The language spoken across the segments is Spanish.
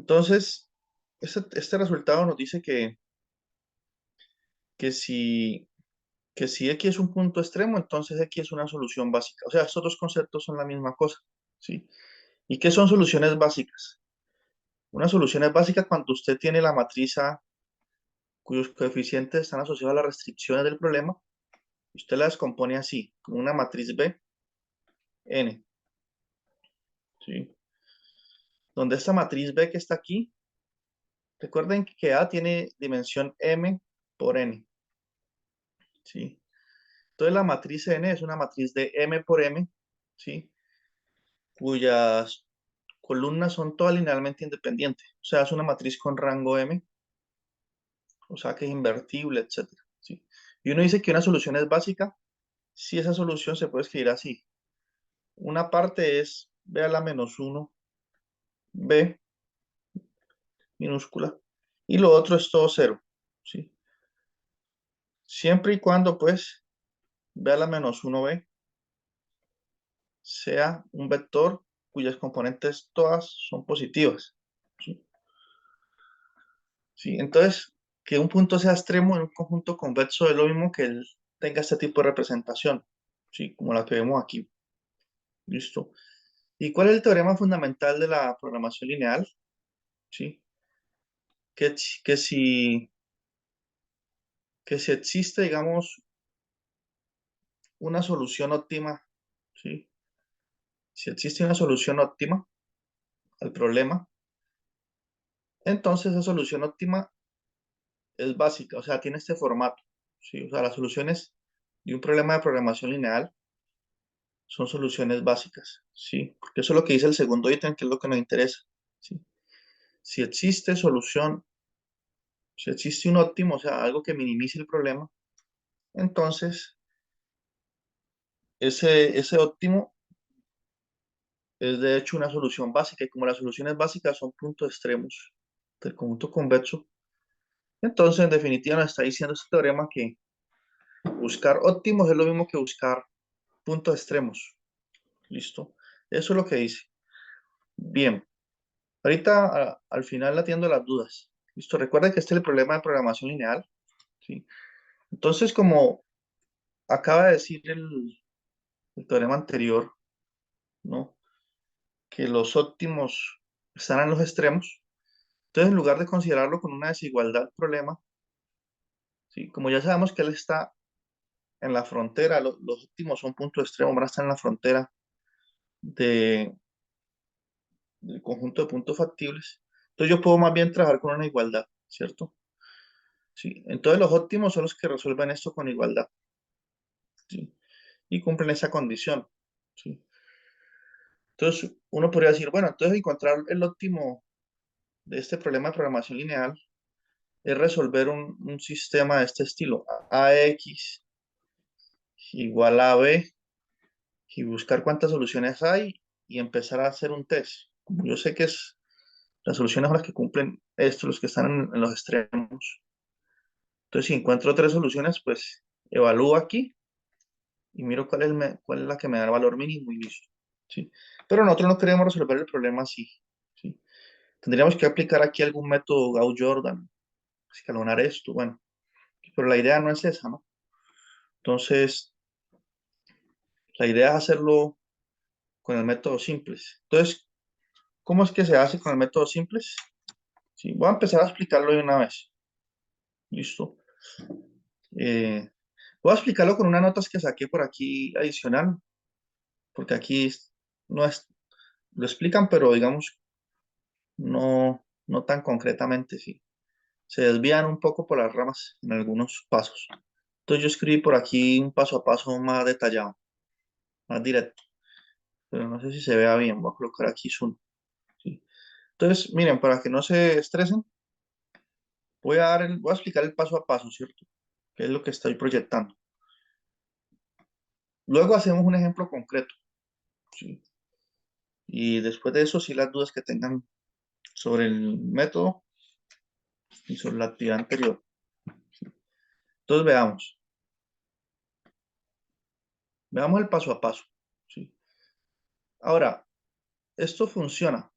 Entonces, este resultado nos dice que si, que si X es un punto extremo, entonces X es una solución básica. O sea, estos dos conceptos son la misma cosa, ¿sí? ¿Y qué son soluciones básicas? Una solución es básica cuando usted tiene la matriz A cuyos coeficientes están asociados a las restricciones del problema, y usted la descompone así, como una matriz B, N, ¿sí? Donde esta matriz B que está aquí, recuerden que A tiene dimensión M por N, ¿sí? Entonces la matriz N es una matriz de M por M, ¿sí? Cuyas columnas son todas linealmente independientes. O sea, es una matriz con rango M, o sea que es invertible, etcétera, ¿sí? Y uno dice que una solución es básica si esa solución se puede escribir así. Una parte es B a la menos 1, B minúscula, y lo otro es todo cero, ¿sí? Siempre y cuando, pues, B a la menos 1B sea un vector cuyas componentes todas son positivas, ¿sí? ¿Sí? Entonces, que un punto sea extremo en un conjunto convexo es lo mismo que él tenga este tipo de representación, ¿sí? Como la que vemos aquí. ¿Listo? ¿Y cuál es el teorema fundamental de la programación lineal? ¿Sí? Que, que si, que si existe, digamos, una solución óptima, ¿sí? Si existe una solución óptima al problema, entonces esa solución óptima es básica, o sea, tiene este formato, ¿sí? O sea, las soluciones de un problema de programación lineal son soluciones básicas, ¿sí? Porque eso es lo que dice el segundo ítem, que es lo que nos interesa, ¿sí? Si existe solución, si existe un óptimo, o sea, algo que minimice el problema, entonces ese óptimo es de hecho una solución básica, y como las soluciones básicas son puntos extremos del conjunto convexo, entonces en definitiva nos está diciendo este teorema que buscar óptimos es lo mismo que buscar puntos extremos. ¿Listo? Eso es lo que dice. Bien, ahorita al final atiendo las dudas. ¿Listo? Recuerden que este es el problema de programación lineal, ¿sí? Entonces, como acaba de decir el teorema anterior, ¿no? Que los óptimos están en los extremos. Entonces, en lugar de considerarlo con una desigualdad problema, ¿sí? Como ya sabemos que él está en la frontera, los óptimos son puntos extremos, van a estar en la frontera de, del conjunto de puntos factibles. Entonces, yo puedo más bien trabajar con una igualdad, ¿cierto? Sí. Entonces, los óptimos son los que resuelven esto con igualdad, ¿sí? Y cumplen esa condición, ¿sí? Entonces, uno podría decir, bueno, entonces encontrar el óptimo de este problema de programación lineal es resolver un sistema de este estilo, AX igual a B, y buscar cuántas soluciones hay y empezar a hacer un test. Como yo sé que las soluciones son las que cumplen esto, los que están en los extremos. Entonces, si encuentro tres soluciones, pues evalúo aquí y miro cuál es la que me da el valor mínimo y listo, ¿sí? Pero nosotros no queremos resolver el problema así, ¿sí? Tendríamos que aplicar aquí algún método Gauss-Jordan, escalonar esto, bueno, pero la idea no es esa, ¿no? Entonces, la idea es hacerlo con el método simples. Entonces, ¿cómo es que se hace con el método simples? Sí, voy a empezar a explicarlo de una vez. ¿Listo? Eh, Voy a explicarlo con unas notas que saqué por aquí adicional, porque aquí no es, lo explican, pero digamos, no tan concretamente, sí. Se desvían un poco por las ramas en algunos pasos. Entonces yo escribí por aquí un paso a paso más detallado, más directo, pero no sé si se vea bien. Voy a colocar aquí zoom, ¿sí? Entonces, miren, para que no se estresen, voy a explicar el paso a paso, ¿cierto? ¿Qué es lo que estoy proyectando? Luego hacemos un ejemplo concreto, ¿sí? Y después de eso, sí, las dudas que tengan sobre el método y sobre la actividad anterior. Entonces veamos el paso a paso, ¿sí? Ahora, esto funciona,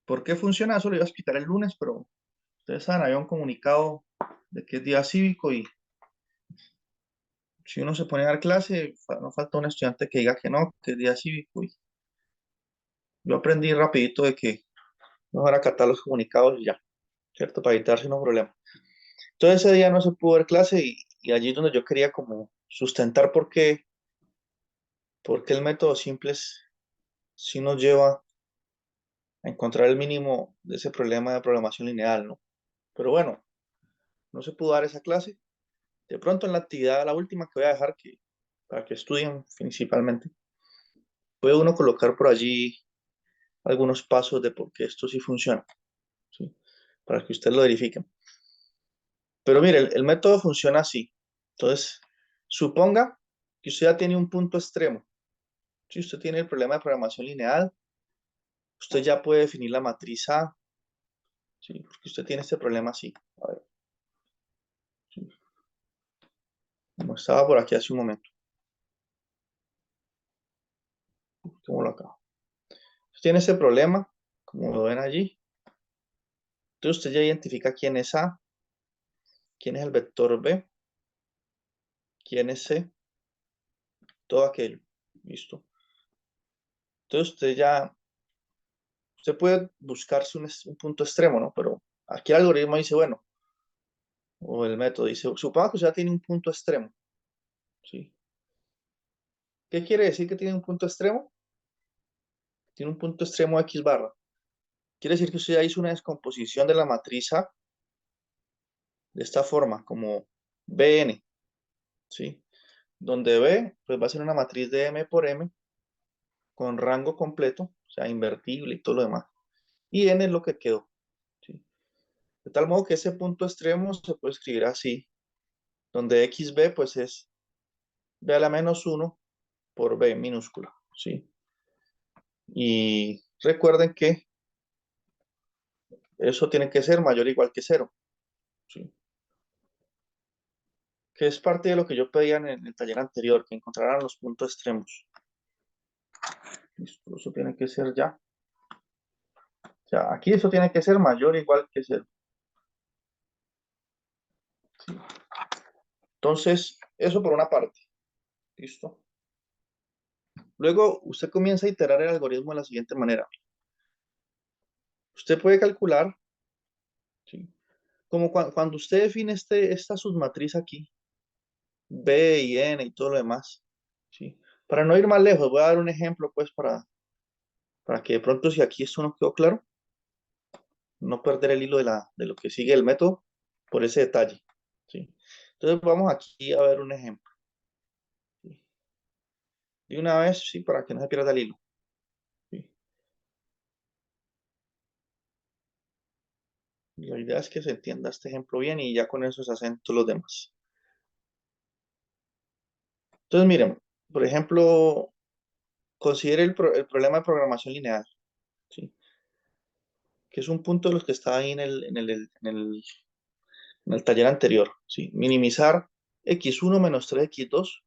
¿Por qué funciona? Eso lo iba a explicar el lunes, pero ustedes saben, había un comunicado de que es día cívico y si uno se pone a dar clase, no falta un estudiante que diga que no, que es día cívico. Y yo aprendí rapidito de que mejor acatar los comunicados y ya, ¿cierto? Para evitarse un problema. Entonces ese día no se pudo ver clase y allí es donde yo quería como sustentar por qué el método simple sí nos lleva a encontrar el mínimo de ese problema de programación lineal, ¿no? Pero bueno, no se pudo dar esa clase. De pronto en la actividad, la última que voy a dejar para que estudien principalmente, puede uno colocar por allí algunos pasos de por qué esto sí funciona, ¿sí? Para que ustedes lo verifiquen. Pero mire, el método funciona así. Entonces, suponga que usted ya tiene un punto extremo. Si usted tiene el problema de programación lineal, usted ya puede definir la matriz A, ¿sí? Porque usted tiene este problema así. A ver, ¿sí? Como estaba por aquí hace un momento. ¿Cómo lo acabo? Usted tiene ese problema, como lo ven allí. Entonces usted ya identifica quién es A, quién es el vector B, quién es C, todo aquello. ¿Listo? Entonces usted puede buscarse un punto extremo, ¿no? Pero aquí el algoritmo dice, bueno, o el método dice, suponga que usted ya tiene un punto extremo, ¿sí? ¿Qué quiere decir que tiene un punto extremo? Tiene un punto extremo X barra. Quiere decir que usted ya hizo una descomposición de la matriz A de esta forma, como Bn, ¿sí? Donde B, pues va a ser una matriz de M por M con rango completo, o sea, invertible y todo lo demás. Y N es lo que quedó, ¿sí? De tal modo que ese punto extremo se puede escribir así, donde XB pues es B a la menos uno por B minúscula, ¿sí? Y recuerden que eso tiene que ser mayor o igual que cero, ¿sí? Que es parte de lo que yo pedía en el taller anterior, que encontraran los puntos extremos. Listo, eso tiene que ser ya. O sea, aquí eso tiene que ser mayor o igual que cero. ¿Sí? Entonces, eso por una parte. ¿Listo? Luego, usted comienza a iterar el algoritmo de la siguiente manera. Usted puede calcular, ¿sí? Como cuando usted define esta submatriz aquí, B y N y todo lo demás, ¿sí? Para no ir más lejos, voy a dar un ejemplo, pues, para que de pronto, si aquí esto no quedó claro, no perder el hilo de lo que sigue el método por ese detalle, ¿sí? Entonces, vamos aquí a ver un ejemplo, ¿sí? De una vez, sí, para que no se pierda el hilo, ¿sí? La idea es que se entienda este ejemplo bien y ya con eso se hacen todos los demás. Entonces, miren, por ejemplo, considere el problema de programación lineal, ¿sí? Que es un punto de los que estaba ahí en el taller anterior, ¿sí? Minimizar x1 menos 3x2.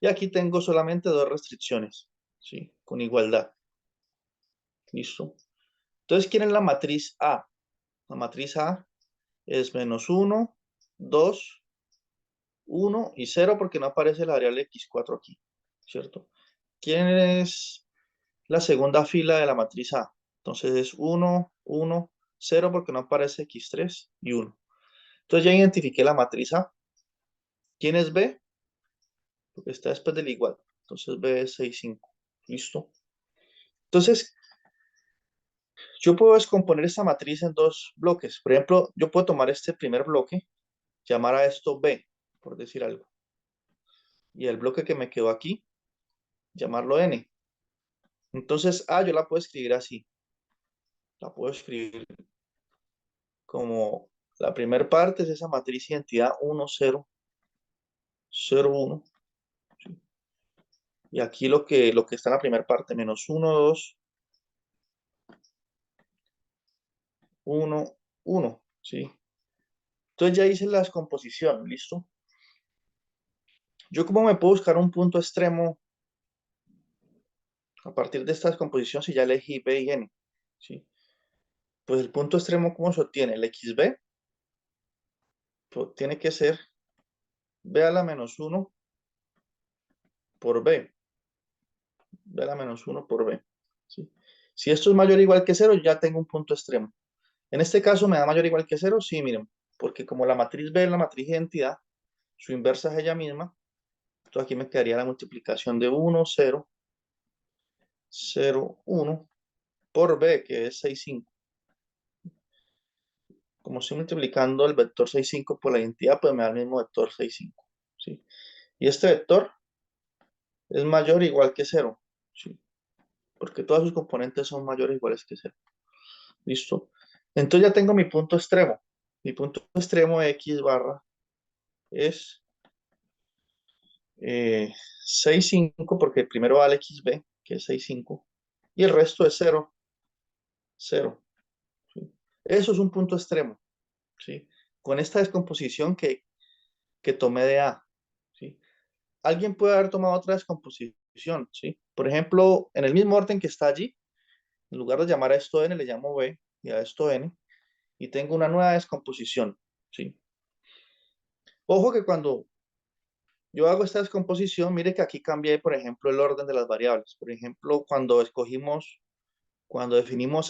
Y aquí tengo solamente dos restricciones, ¿sí? Con igualdad. ¿Listo? Entonces, ¿quién es la matriz A? La matriz A es menos uno, 2, 1 y cero porque no aparece la variable x4 aquí, ¿cierto? ¿Quién es la segunda fila de la matriz A? Entonces es uno, 1, 0 porque no aparece x3 y uno. Entonces ya identifiqué la matriz A. ¿Quién es B? Porque está después del igual. Entonces B es 6, 5. ¿Listo? Entonces, yo puedo descomponer esta matriz en dos bloques. Por ejemplo, yo puedo tomar este primer bloque, llamar a esto B, por decir algo. Y el bloque que me quedó aquí, llamarlo N. Entonces, A yo la puedo escribir así. La puedo escribir como la primera parte es esa matriz identidad 1, 0, 0, 1. ¿Sí? Y aquí lo que está en la primera parte, menos 1, 2, 1, 1. ¿Sí? Entonces ya hice la descomposición, ¿listo? Yo como me puedo buscar un punto extremo a partir de esta descomposición si ya elegí B y N, ¿sí? Pues el punto extremo, ¿cómo se obtiene? El XB pues, tiene que ser B a la menos uno por B. B a la menos uno por B. ¿Sí? Si esto es mayor o igual que cero, ya tengo un punto extremo. En este caso, ¿me da mayor o igual que cero? Sí, miren, porque como la matriz B es la matriz de identidad, su inversa es ella misma, entonces aquí me quedaría la multiplicación de 1, 0, 0, 1 por B, que es 6, 5. Como estoy multiplicando el vector 6, 5 por la identidad, pues me da el mismo vector 6, 5. ¿Sí? Y este vector es mayor o igual que cero. ¿Sí? Porque todas sus componentes son mayores o iguales que cero. ¿Listo? Entonces ya tengo mi punto extremo. Mi punto extremo X barra es 6, 5, porque primero va el XB, que es 6, 5, y el resto es cero, 0. ¿Sí? Eso es un punto extremo. ¿Sí? Con esta descomposición que tomé de A. ¿Sí? Alguien puede haber tomado otra descomposición. ¿Sí? Por ejemplo, en el mismo orden que está allí, en lugar de llamar a esto N, le llamo B y a esto N, y tengo una nueva descomposición. ¿Sí? Ojo que cuando yo hago esta descomposición, mire que aquí cambié, por ejemplo, el orden de las variables. Por ejemplo, cuando definimos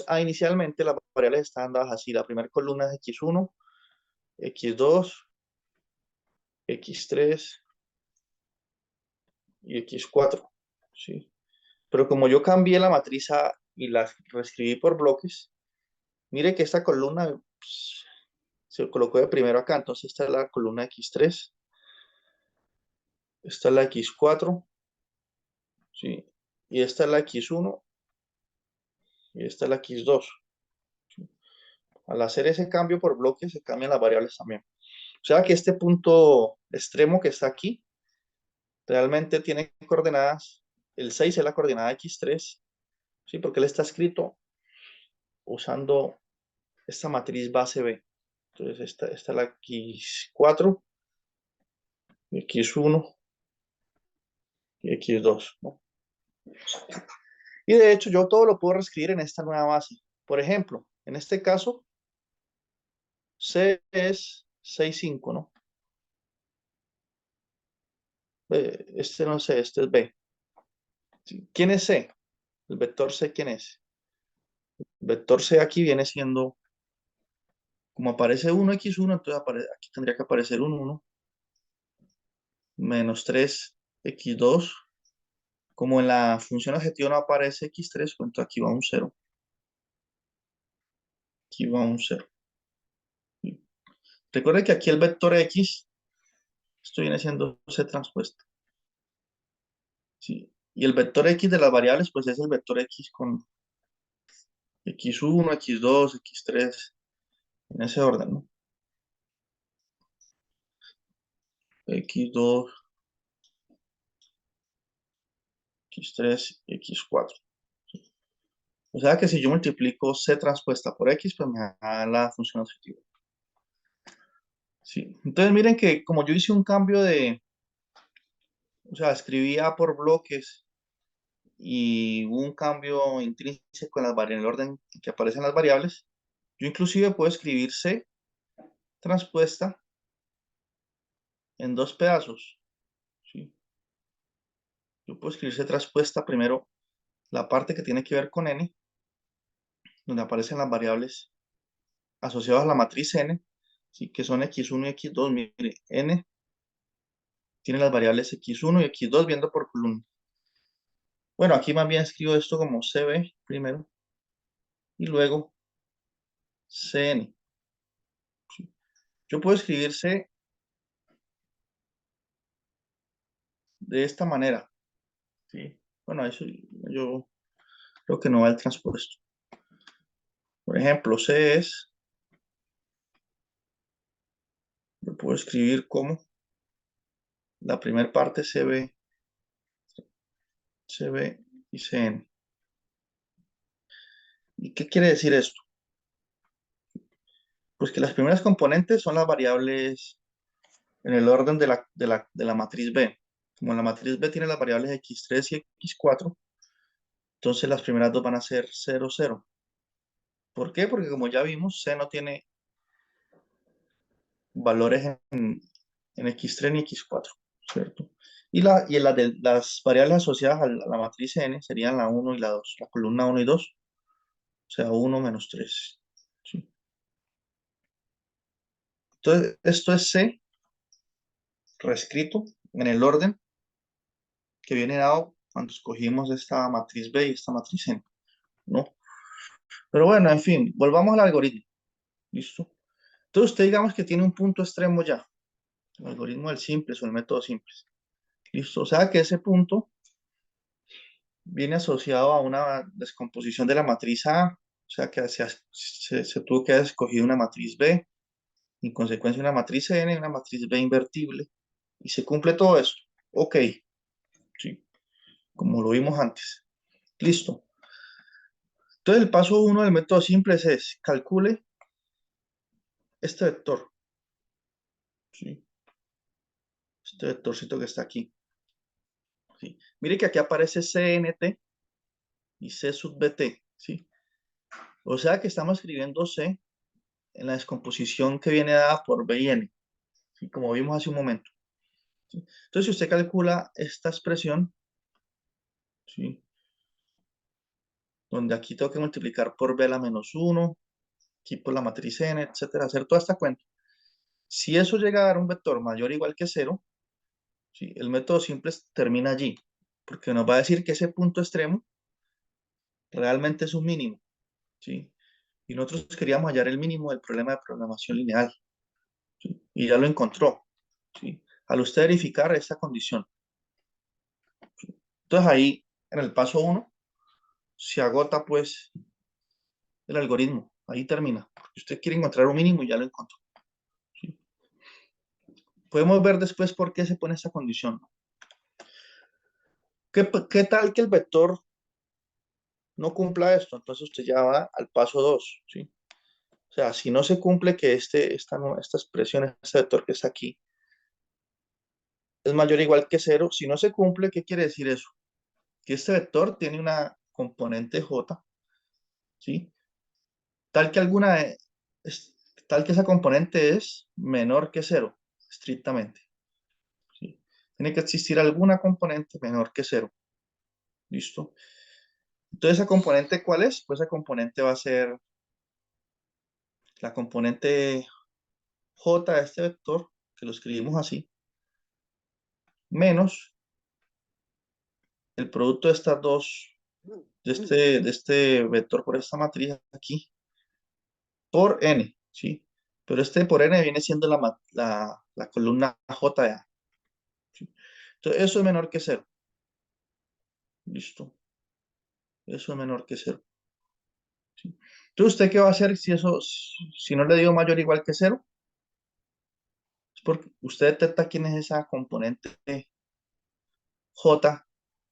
A inicialmente, las variables estaban dadas así. La primera columna es X1, X2, X3 y X4. ¿Sí? Pero como yo cambié la matriz A y la reescribí por bloques, mire que esta columna pues, se colocó de primero acá. Entonces esta es la columna X3, esta es la X4, ¿sí? Y esta es la X1 y esta es la X2. ¿Sí? Al hacer ese cambio por bloques se cambian las variables también. O sea que este punto extremo que está aquí realmente tiene coordenadas, el 6 es la coordenada X3, ¿sí? Porque él está escrito usando esta matriz base B. Entonces esta es la X4, X1 y X2, ¿no? Y de hecho yo todo lo puedo reescribir en esta nueva base. Por ejemplo, en este caso, C es 6, 5, ¿no? Este no es C, este es B. ¿Sí? ¿Quién es C? El vector C, ¿quién es? El vector C aquí viene siendo, como aparece 1x1, entonces aquí tendría que aparecer un 1 menos 3x2. Como en la función objetivo no aparece x3, pues entonces aquí va un 0. Aquí va un 0. Recuerde que aquí el vector x, esto viene siendo c transpuesta. ¿Sí? Y el vector x de las variables, pues es el vector x con x1, x2, x3, en ese orden, ¿no? X2, x3, x4. O sea que si yo multiplico c transpuesta por x, pues me da la función objetiva. Sí. Entonces miren que como yo hice un cambio o sea, escribí A por bloques y hubo un cambio intrínseco en en el orden en que aparecen las variables, yo inclusive puedo escribir C transpuesta en dos pedazos. ¿Sí? Yo puedo escribir C transpuesta primero la parte que tiene que ver con N, donde aparecen las variables asociadas a la matriz N, ¿sí? Que son X1 y X2. Mire, N tiene las variables X1 y X2 viendo por columna. Bueno, aquí más bien escribo esto como CB primero y luego CN. ¿Sí? Yo puedo escribir C de esta manera. ¿Sí? Bueno, eso yo creo que no va el transpuesto. Por ejemplo, C es, lo puedo escribir como la primera parte CB, CB y CN. ¿Y qué quiere decir esto? Pues que las primeras componentes son las variables en el orden de la matriz B. Como la matriz B tiene las variables x3 y x4, entonces las primeras dos van a ser 0, 0. ¿Por qué? Porque como ya vimos, C no tiene valores en X3 ni X4, ¿cierto? Y las variables asociadas a la matriz N serían la uno y la 2, la columna uno y 2, o sea, uno menos 3. ¿Sí? Entonces, esto es C reescrito en el orden que viene dado cuando escogimos esta matriz B y esta matriz N, ¿no? Pero bueno, en fin, volvamos al algoritmo, ¿listo? Entonces usted digamos que tiene un punto extremo ya, el algoritmo del simples o el método simples, ¿listo? O sea que ese punto viene asociado a una descomposición de la matriz A, o sea que se tuvo que haber escogido una matriz B, en consecuencia una matriz N y una matriz B invertible, y se cumple todo eso. Ok, sí, como lo vimos antes. Listo. Entonces el paso uno del método simples es calcule este vector, ¿sí? Este vectorcito que está aquí. ¿Sí? Mire que aquí aparece CNT y C sub BT, ¿sí? O sea que estamos escribiendo C en la descomposición que viene dada por B y N, ¿sí? Como vimos hace un momento. ¿Sí? Entonces, si usted calcula esta expresión, ¿sí? Donde aquí tengo que multiplicar por B a la menos uno, aquí por la matriz N, etcétera, hacer toda esta cuenta. Si eso llega a dar un vector mayor o igual que cero, ¿sí? El método simple termina allí, porque nos va a decir que ese punto extremo realmente es un mínimo, ¿sí? Y nosotros queríamos hallar el mínimo del problema de programación lineal, ¿sí? Y ya lo encontró, ¿sí? Al usted verificar esta condición. Entonces ahí, en el paso uno se agota pues el algoritmo. Ahí termina. Porque usted quiere encontrar un mínimo y ya lo encontró, ¿sí? Podemos ver después por qué se pone esta condición. ¿Qué tal que el vector no cumpla esto? Entonces usted ya va al paso 2, ¿sí? O sea, si no se cumple que esta expresión, este vector que está aquí, es mayor o igual que cero, si no se cumple, ¿qué quiere decir eso? Que este vector tiene una componente j, ¿sí? Tal que tal que esa componente es menor que cero, estrictamente, ¿sí? Tiene que existir alguna componente menor que cero, ¿listo? Entonces, ¿esa componente cuál es? Pues esa componente va a ser la componente j de este vector, que lo escribimos así, menos el producto de estas dos, de este vector por esta matriz aquí, por n, ¿sí? Pero este por n viene siendo la columna j de A, ¿sí? Entonces, eso es menor que cero, ¿listo? Eso es menor que cero, ¿sí? Entonces, ¿usted qué va a hacer si no le digo mayor o igual que cero? Es porque usted detecta quién es esa componente j,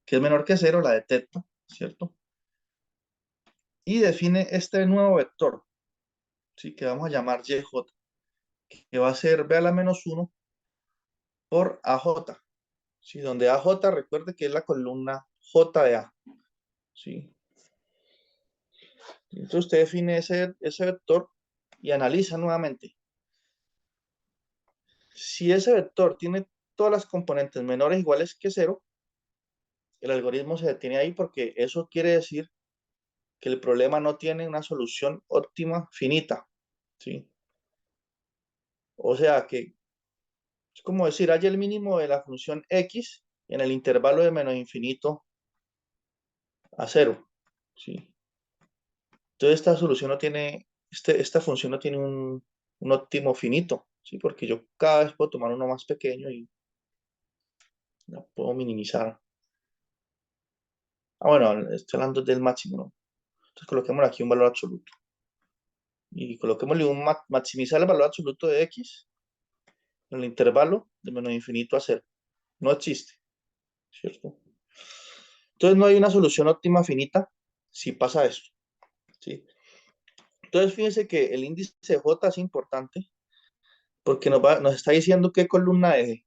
que es menor que cero, la detecta, ¿cierto? Y define este nuevo vector, ¿sí? Que vamos a llamar yj, que va a ser b a la menos uno por aj, ¿sí? Donde aj, recuerde que es la columna j de A, ¿sí? Entonces usted define ese vector y analiza nuevamente. Si ese vector tiene todas las componentes menores o iguales que cero, el algoritmo se detiene ahí porque eso quiere decir que el problema no tiene una solución óptima finita, ¿sí? O sea que es como decir, hay el mínimo de la función x en el intervalo de menos infinito a cero, ¿sí? Entonces esta solución no tiene, esta función no tiene un óptimo finito, ¿sí? Porque yo cada vez puedo tomar uno más pequeño y la puedo minimizar. Ah, bueno, estoy hablando del máximo, ¿no? Entonces coloquémosle aquí un valor absoluto. Y coloquémosle maximizar el valor absoluto de x en el intervalo de menos infinito a cero. No existe, ¿cierto? Entonces no hay una solución óptima finita si pasa esto, ¿sí? Entonces fíjense que el índice J es importante porque nos está diciendo qué columna de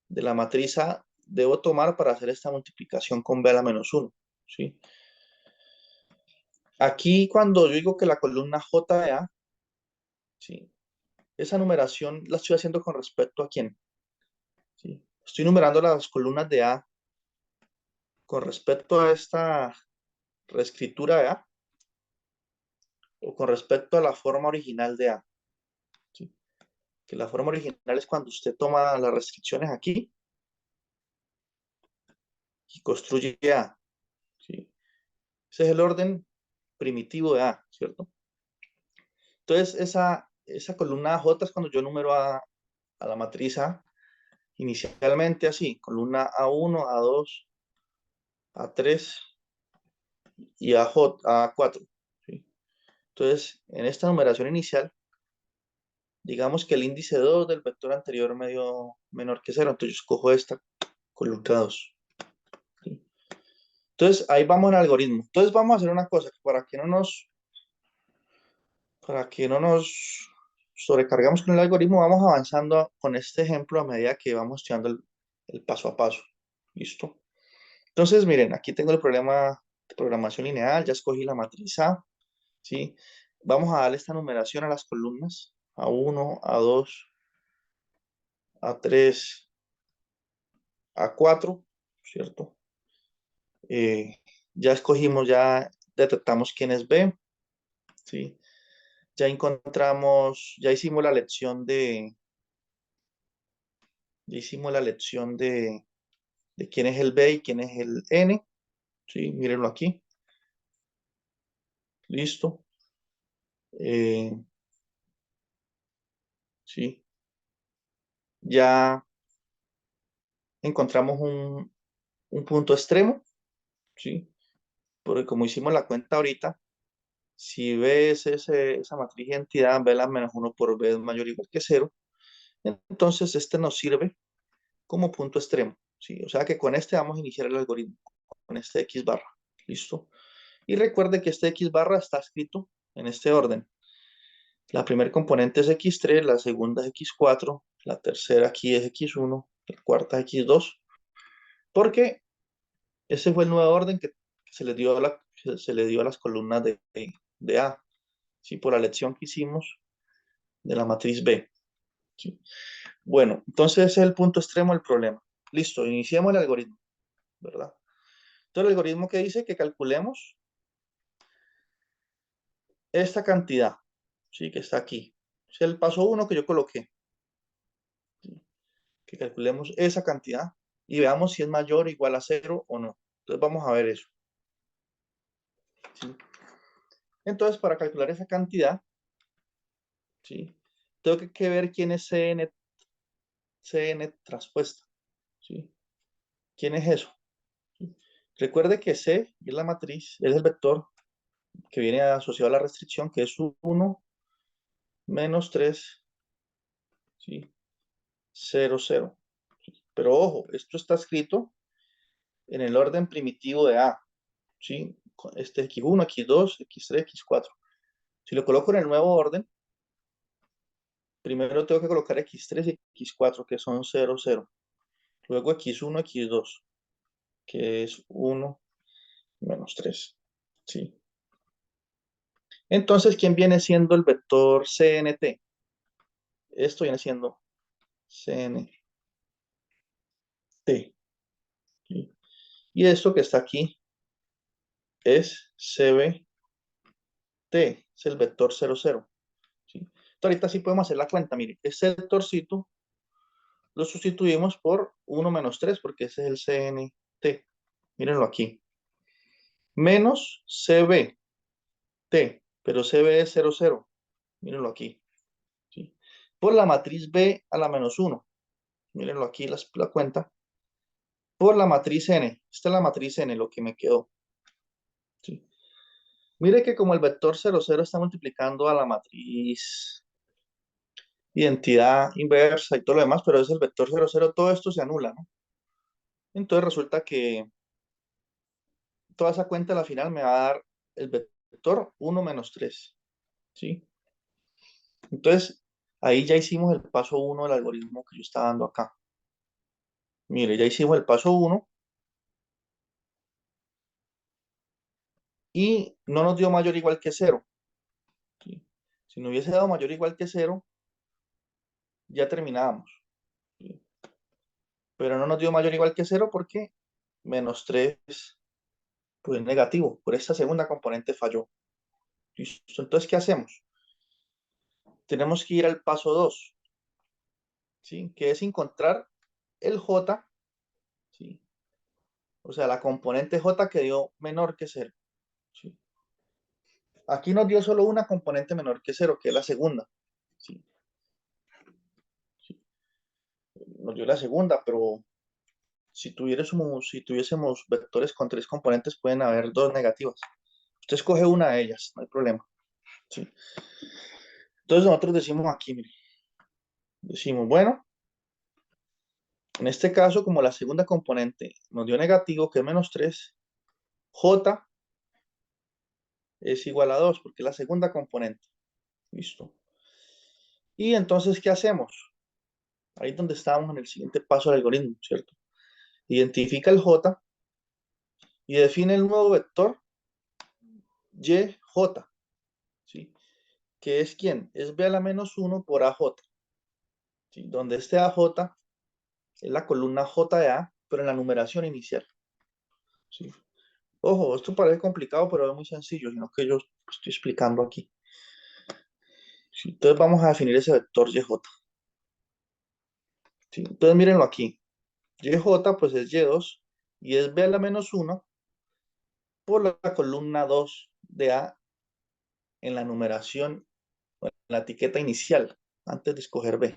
la matriz A debo tomar para hacer esta multiplicación con B a la menos uno, ¿sí? Aquí cuando yo digo que la columna J de A, ¿sí? Esa numeración la estoy haciendo con respecto a quién, ¿sí? Estoy numerando las columnas de A con respecto a esta reescritura de A o con respecto a la forma original de A, ¿sí? Que la forma original es cuando usted toma las restricciones aquí y construye A, ¿sí? Ese es el orden primitivo de A, ¿cierto? Entonces, esa columna J es cuando yo numero a la matriz A inicialmente así, columna A1, A2, A3 y A4, ¿sí? Entonces, en esta numeración inicial, digamos que el índice 2 del vector anterior me dio menor que cero, entonces yo escojo esta columna 2, ¿sí? Entonces, ahí vamos en el algoritmo. Entonces, vamos a hacer una cosa, para que no nos sobrecargamos con el algoritmo, vamos avanzando con este ejemplo a medida que vamos estudiando el paso a paso. ¿Listo? Entonces, miren, aquí tengo el problema de programación lineal, ya escogí la matriz A, ¿sí? Vamos a darle esta numeración a las columnas, A1, A2, A3, A4, ¿cierto? Ya escogimos, ya detectamos quién es B, ¿sí? Ya encontramos, ya hicimos la lección de quién es el B y quién es el N, ¿sí? Mírenlo aquí, listo. Eh, ¿Sí? Ya encontramos un punto extremo, ¿sí? Porque como hicimos la cuenta ahorita, si B es esa matriz de identidad, B la menos uno por B es mayor o igual que cero, entonces este nos sirve como punto extremo, ¿sí? O sea que con este vamos a iniciar el algoritmo, con este X barra, ¿listo? Y recuerde que este X barra está escrito en este orden. La primera componente es X3, la segunda es X4, la tercera aquí es X1, la cuarta es X2, porque ese fue el nuevo orden que se le dio a las columnas de A, ¿sí? Por la lección que hicimos de la matriz B, ¿sí? Bueno, entonces ese es el punto extremo del problema. Listo, iniciemos el algoritmo, ¿verdad? Entonces el algoritmo que dice que calculemos esta cantidad, ¿sí? Que está aquí. Es el paso 1 que yo coloqué, ¿sí? Que calculemos esa cantidad y veamos si es mayor o igual a cero o no. Entonces vamos a ver eso, ¿sí? Entonces para calcular esa cantidad, ¿sí? Tengo que ver quién es CN traspuesta, ¿sí? ¿Quién es eso? ¿Sí? Recuerde que C es la matriz, es el vector que viene asociado a la restricción, que es 1 menos 3, ¿sí? 0, 0. ¿Sí? Pero ojo, esto está escrito en el orden primitivo de A, ¿sí? Este es X1, X2, X3, X4. Si lo coloco en el nuevo orden, primero tengo que colocar X3 y X4, que son 0, 0. Luego X1, X2, que es 1 menos 3, ¿sí? Entonces, ¿quién viene siendo el vector CNT? Esto viene siendo CNT, ¿sí? Y esto que está aquí es CBT, es el vector 0, 0, ¿sí? Entonces, ahorita sí podemos hacer la cuenta, mire, este vectorcito lo sustituimos por 1 menos 3, porque ese es el CNT. Mírenlo aquí. Menos CBT, pero CB es 0, 0. Mírenlo aquí, ¿sí? Por la matriz B a la menos 1. Mírenlo aquí la cuenta. Por la matriz N. Esta es la matriz N, lo que me quedó, ¿sí? Mire que como el vector 0, 0 está multiplicando a la matriz identidad inversa y todo lo demás, pero es el vector 0, 0, todo esto se anula, ¿no? Entonces resulta que toda esa cuenta a la final me va a dar el vector 1 menos 3, ¿sí? Entonces, ahí ya hicimos el paso 1 del algoritmo que yo estaba dando acá. Mire, ya hicimos el paso 1. y no nos dio mayor o igual que cero. ¿Sí? Si no hubiese dado mayor o igual que cero, ya terminábamos. ¿Sí? Pero no nos dio mayor o igual que cero porque menos 3 pues negativo. Por esta segunda componente falló. ¿Listo? Entonces, ¿qué hacemos? Tenemos que ir al paso 2, ¿sí? Que es encontrar el J, ¿sí? O sea, la componente J que dio menor que cero. ¿Sí? Aquí nos dio solo una componente menor que cero, que es la segunda. ¿Sí? ¿Sí? Nos dio la segunda, pero si tuviésemos vectores con 3 componentes, pueden haber 2 negativas. Usted escoge una de ellas, no hay problema. ¿Sí? Entonces nosotros decimos aquí, mire, decimos, bueno, en este caso, como la segunda componente nos dio negativo, que es menos 3, J es igual a 2, porque es la segunda componente. Listo. Y entonces, ¿qué hacemos? Ahí es donde estábamos en el siguiente paso del algoritmo, ¿cierto? Identifica el J y define el nuevo vector YJ, ¿sí? ¿Que es quién? Es B a la menos 1 por AJ, ¿sí? Donde este AJ es la columna J de A, pero en la numeración inicial, ¿sí? Ojo, esto parece complicado, pero es muy sencillo, sino que yo estoy explicando aquí. ¿Sí? Entonces vamos a definir ese vector YJ, ¿sí? Entonces mírenlo aquí. YJ pues es Y2 y es B a la menos 1 por la columna 2 de A en la numeración, en la etiqueta inicial, antes de escoger B.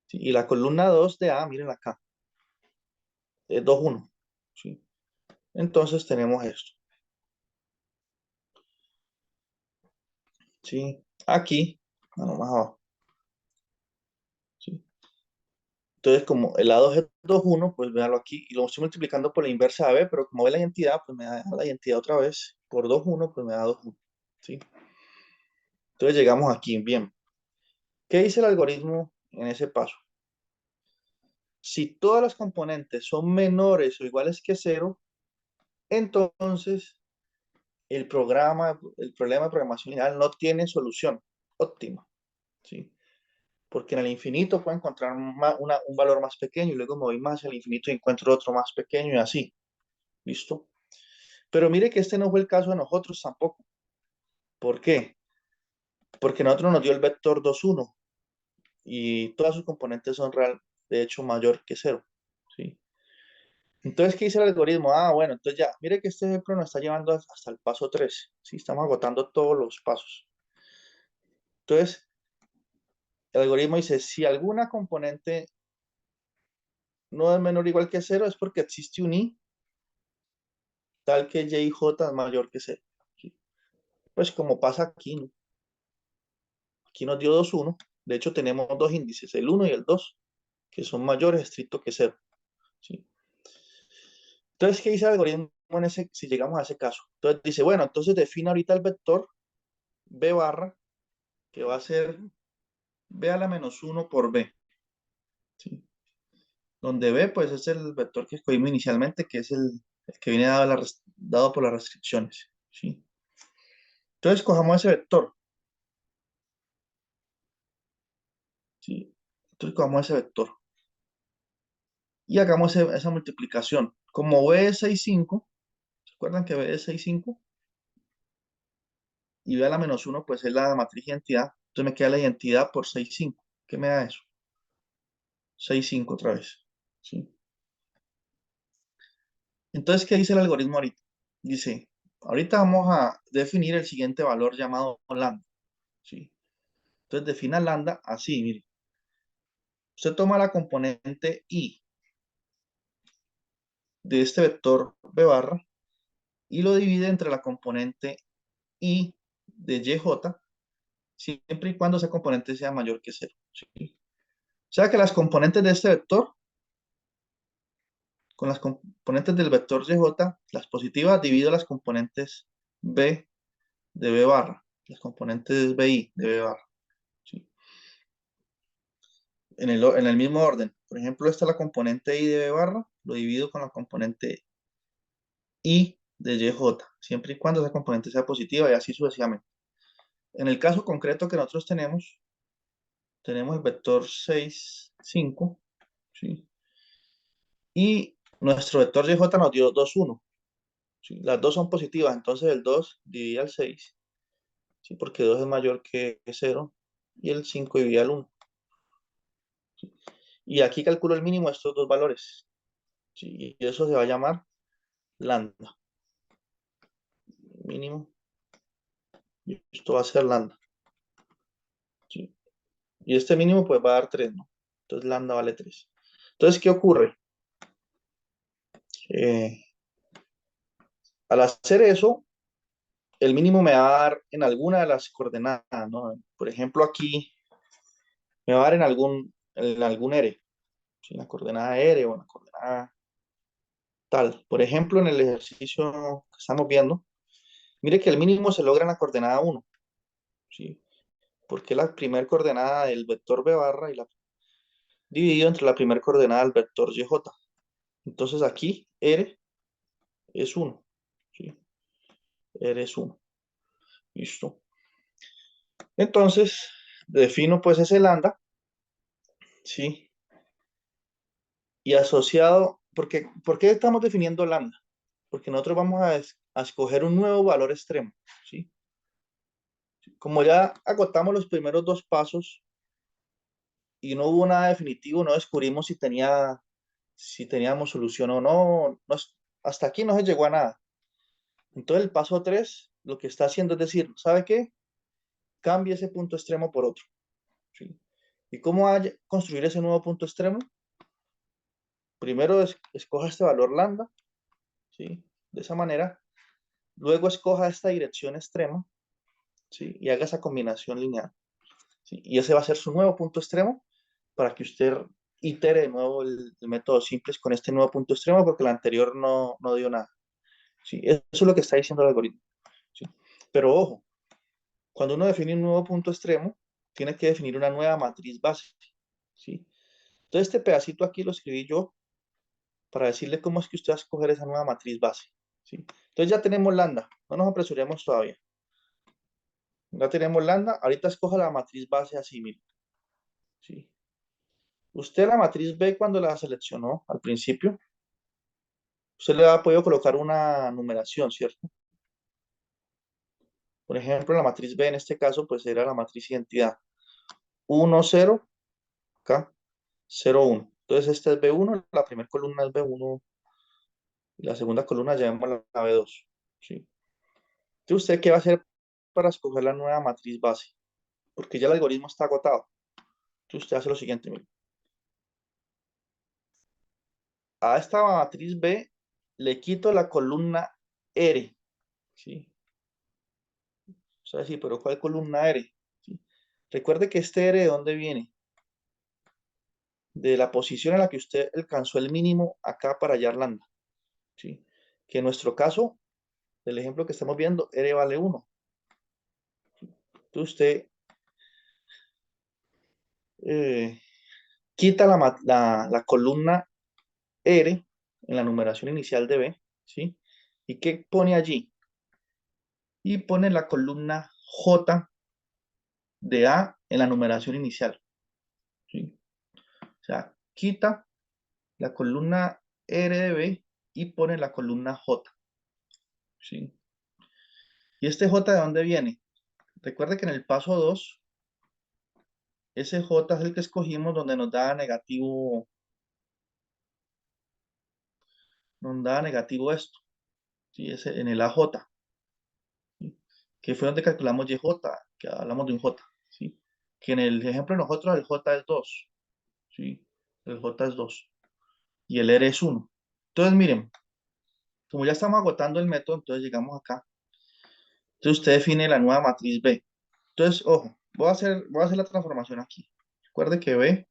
¿Sí? Y la columna 2 de A, miren acá, es 2, 1. ¿Sí? Entonces tenemos esto. ¿Sí? Aquí, bueno, más abajo. ¿Sí? Entonces, como el A2 es 2, 1, pues véanlo aquí. Y lo estoy multiplicando por la inversa de B, pero como ve la identidad, pues me da la identidad otra vez. Por 2, 1, pues me da 2, 1. ¿Sí? Entonces llegamos aquí. Bien. ¿Qué dice el algoritmo en ese paso? Si todas las componentes son menores o iguales que cero, entonces el problema de programación lineal no tiene solución óptima, ¿sí? Porque en el infinito puedo encontrar un valor más pequeño y luego me voy más hacia el infinito y encuentro otro más pequeño y así, ¿listo? Pero mire que este no fue el caso de nosotros tampoco. ¿Por qué? Porque nosotros nos dio el vector 2, 1 y todas sus componentes son de hecho mayor que cero, ¿sí? Entonces, ¿qué dice el algoritmo? Ah, bueno, entonces ya, mire que este ejemplo nos está llevando hasta el paso 3. Sí, estamos agotando todos los pasos. Entonces, el algoritmo dice, si alguna componente no es menor o igual que cero, es porque existe un i tal que y y j es mayor que cero. ¿Sí? Pues como pasa aquí, ¿no? Aquí nos dio 2, 1. De hecho, tenemos dos índices, el 1 y el 2, que son mayores estricto que cero. ¿Sí? Entonces, ¿qué dice el algoritmo si llegamos a ese caso? Entonces dice, bueno, entonces define ahorita el vector b barra, que va a ser b a la menos 1 por b. ¿Sí? Donde b, pues, es el vector que escogimos inicialmente, que es el que viene dado por las restricciones. ¿Sí? Entonces, cojamos ese vector. ¿Sí? Entonces, cojamos ese vector. Y hagamos esa multiplicación. Como b es 6, 5, ¿se acuerdan que b es 6, 5? Y b a la menos 1, pues, es la matriz identidad. Entonces, me queda la identidad por 6, 5. ¿Qué me da eso? 6, 5 otra vez. ¿Sí? Entonces, ¿qué dice el algoritmo ahorita? Dice, ahorita vamos a definir el siguiente valor llamado lambda. ¿Sí? Entonces defina lambda así, mire. Usted toma la componente i de este vector b barra y lo divide entre la componente i de yj, siempre y cuando esa componente sea mayor que cero. ¿Sí? O sea que las componentes de este vector, con las componentes del vector yj, las positivas, divido las componentes b de b barra, las componentes bi de b barra. ¿Sí? En el mismo orden. Por ejemplo, esta es la componente i de b barra, lo divido con la componente i de YJ, siempre y cuando esa componente sea positiva y así sucesivamente. En el caso concreto que nosotros tenemos el vector 6 5, ¿sí? Y nuestro vector YJ nos dio 2 1, ¿sí? Las dos son positivas, entonces el 2 divide al 6, ¿sí? Porque 2 es mayor que 0 y el 5 divide al 1. ¿Sí? Y aquí calculo el mínimo de estos dos valores, ¿sí? Y eso se va a llamar lambda, mínimo, y esto va a ser lambda, ¿sí? Y este mínimo pues va a dar 3, ¿no? Entonces lambda vale 3. Entonces, ¿qué ocurre? Eh, Al hacer eso, el mínimo me va a dar en alguna de las coordenadas, ¿no? Por ejemplo, aquí me va a dar en algún R, ¿sí? En la coordenada R o en la coordenada tal. Por ejemplo, en el ejercicio que estamos viendo, mire que el mínimo se logra en la coordenada 1, ¿sí? Porque es la primera coordenada del vector B barra y la dividido entre la primera coordenada del vector YJ. Entonces aquí R es 1, ¿sí? R es 1. Listo. Entonces, defino pues ese lambda, ¿sí? Y asociado, ¿por qué estamos definiendo lambda? Porque nosotros vamos a escoger un nuevo valor extremo, ¿sí? Como ya agotamos los primeros dos pasos y no hubo nada definitivo, no descubrimos si teníamos solución o no, hasta aquí no se llegó a nada. Entonces el paso 3 lo que está haciendo es decir, ¿sabe qué? Cambie ese punto extremo por otro, ¿sí? ¿Y cómo va a construir ese nuevo punto extremo? Primero escoja este valor lambda, ¿sí? De esa manera. Luego escoja esta dirección extrema, ¿sí? Y haga esa combinación lineal, ¿sí? Y ese va a ser su nuevo punto extremo para que usted itere de nuevo el método simples con este nuevo punto extremo porque el anterior no dio nada, ¿sí? Eso es lo que está diciendo el algoritmo, ¿sí? Pero ojo, cuando uno define un nuevo punto extremo, tiene que definir una nueva matriz base, ¿sí? Entonces este pedacito aquí lo escribí yo para decirle cómo es que usted va a escoger esa nueva matriz base, ¿sí? Entonces ya tenemos lambda, no nos apresuremos todavía. Ya tenemos lambda, ahorita escoja la matriz base así, mire, ¿sí? Usted la matriz B cuando la seleccionó al principio, usted le ha podido colocar una numeración, ¿cierto? Por ejemplo, la matriz B en este caso, pues era la matriz identidad 1, 0, acá, 0, 1. Entonces esta es B1, la primera columna es B1 y la segunda columna llamémosla la B2, ¿sí? Entonces, ¿usted qué va a hacer para escoger la nueva matriz base? Porque ya el algoritmo está agotado. Entonces usted hace lo siguiente, mire. A esta matriz B le quito la columna R, ¿sí? O sea, sí, pero ¿cuál columna R? ¿Sí? Recuerde que este R, ¿de dónde viene? De la posición en la que usted alcanzó el mínimo acá para hallar lambda, ¿sí? Que en nuestro caso, del ejemplo que estamos viendo, R vale 1. Entonces usted eh, quita la columna R en la numeración inicial de B, ¿sí? ¿Y qué pone allí? Y pone la columna J de A en la numeración inicial, ¿sí? O sea, quita la columna R de B y pone la columna J, ¿sí? ¿Y este J de dónde viene? Recuerde que en el paso 2 ese J es el que escogimos donde nos daba negativo esto, ¿sí? Ese, en el AJ, ¿sí? Que fue donde calculamos YJ, que hablamos de un J, ¿sí? Que en el ejemplo de nosotros el J es 2, ¿sí? El J es 2 y el R es 1. Entonces, miren, como ya estamos agotando el método, entonces llegamos acá. Entonces usted define la nueva matriz B. Entonces, ojo, voy a hacer la transformación aquí. Recuerde que B,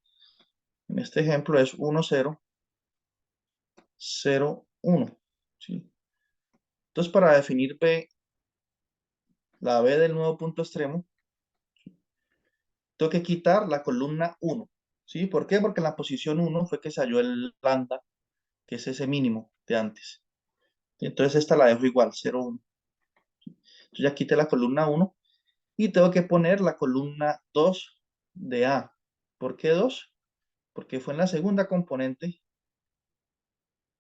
en este ejemplo, es 1, 0, 0, 1, ¿sí? Entonces, para definir B, la B del nuevo punto extremo, tengo que quitar la columna 1, ¿sí? ¿Por qué? Porque en la posición 1 fue que se halló el lambda, que es ese mínimo de antes. Entonces esta la dejo igual, 0, 1. Entonces ya quité la columna 1 y tengo que poner la columna 2 de A. ¿Por qué 2? Porque fue en la segunda componente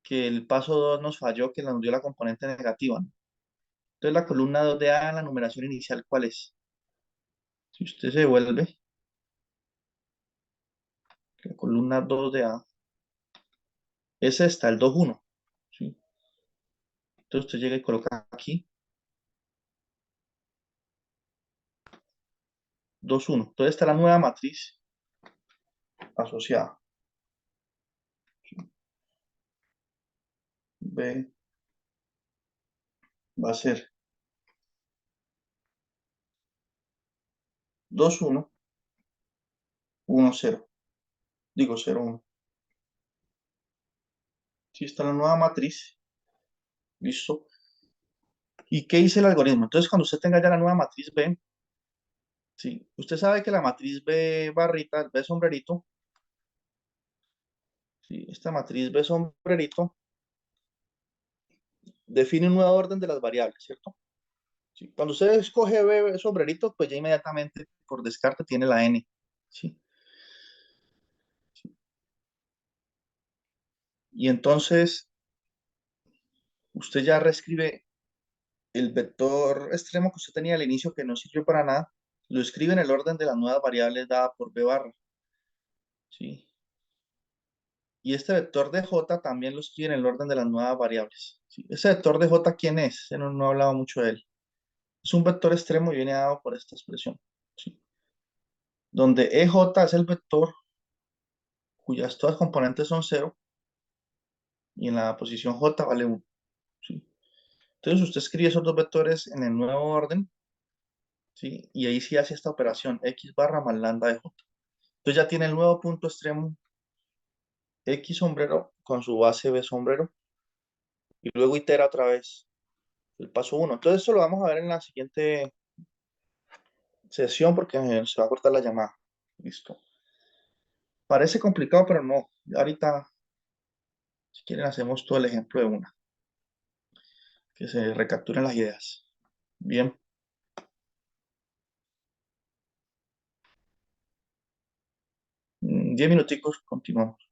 que el paso 2 nos falló, que nos dio la componente negativa, ¿no? Entonces la columna 2 de A en la numeración inicial, ¿cuál es? Si usted se devuelve, la columna 2 de A es esta, el 2, 1. ¿Sí? Entonces usted llega y coloca aquí 2, 1. Entonces está la nueva matriz asociada. ¿Sí? B va a ser 2, 1, 1, 0. Digo 0, 1. Si está la nueva matriz, listo. ¿Y qué dice el algoritmo? Entonces, cuando usted tenga ya la nueva matriz B, sí, usted sabe que la matriz B barrita, el B sombrerito, sí, esta matriz B sombrerito define un nuevo orden de las variables, ¿cierto? Sí, cuando usted escoge B sombrerito, pues ya inmediatamente por descarte tiene la N, ¿sí? Y entonces usted ya reescribe el vector extremo que usted tenía al inicio que no sirvió para nada, lo escribe en el orden de las nuevas variables dada por B barra, ¿sí? Y este vector de J también lo escribe en el orden de las nuevas variables, ¿sí? Ese vector de J, ¿quién es? No he hablado mucho de él. Es un vector extremo y viene dado por esta expresión, ¿sí? Donde EJ es el vector cuyas todas componentes son cero y en la posición J vale 1, ¿sí? Entonces usted escribe esos dos vectores en el nuevo orden, ¿sí? Y ahí sí hace esta operación, X barra más lambda de J. Entonces ya tiene el nuevo punto extremo X sombrero con su base B sombrero y luego itera otra vez el paso 1. Entonces esto lo vamos a ver en la siguiente sesión porque se va a cortar la llamada. Listo. Parece complicado, pero no. Ahorita, si quieren, hacemos todo el ejemplo de una, que se recapturen las ideas. Bien, 10 minuticos, continuamos.